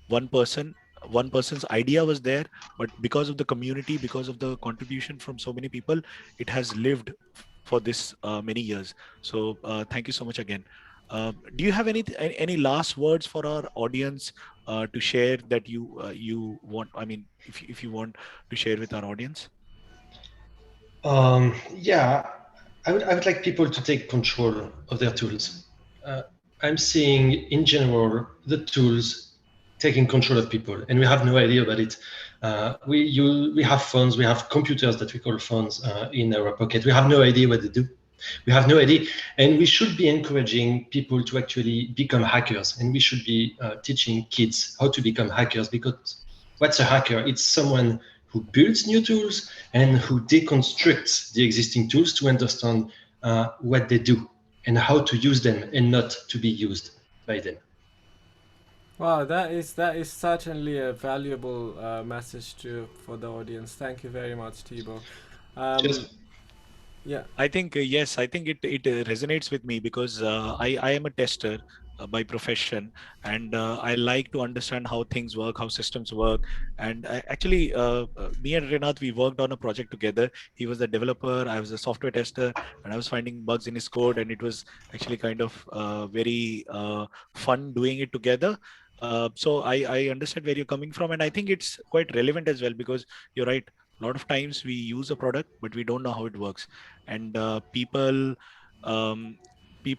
one person one person's idea was there, but because of the community, because of the contribution from so many people, it has lived for this many years. So thank you so much again. Do you have any last words for our audience to share that you want? I mean, if you want to share with our audience. Yeah, I would like people to take control of their tools. I'm seeing in general the tools taking control of people, and we have no idea about it. We have phones, we have computers that we call phones in our pocket. We have no idea what they do. We have no idea, and we should be encouraging people to actually become hackers, and we should be teaching kids how to become hackers, because what's a hacker? It's someone who builds new tools and who deconstructs the existing tools to understand what they do and how to use them and not to be used by them. Wow, that is certainly a valuable message for the audience. Thank you very much, Thibault. Cheers. Yeah. I think yes, I think it resonates with me because I am a tester by profession, and I like to understand how things work, how systems work. And actually, me and Rinat, we worked on a project together. He was the developer, I was a software tester, and I was finding bugs in his code, and it was actually kind of very fun doing it together. So I understand where you're coming from, and I think it's quite relevant as well because you're right. A lot of times we use a product, but we don't know how it works, and um, people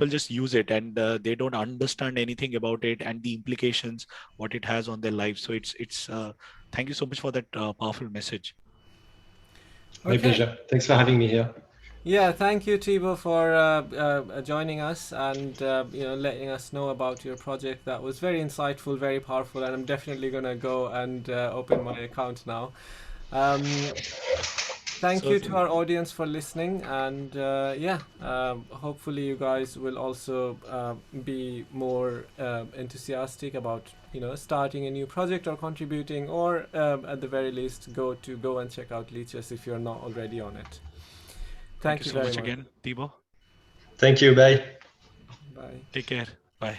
just use it, and they don't understand anything about it and the implications what it has on their life. So it's thank you so much for that powerful message. My Okay. pleasure. Thanks for having me here. Yeah, thank you, Thibault, for joining us and letting us know about your project. That was very insightful, very powerful, and I'm definitely gonna go and open my account now. Um, Thank So you to our audience for listening, and hopefully you guys will also be more enthusiastic about starting a new project or contributing, or at the very least go and check out Leeches if you're not already on it. thank Thank you you so very much much. again, Thibault. Thank you. Bye. Bye. Take care. Bye.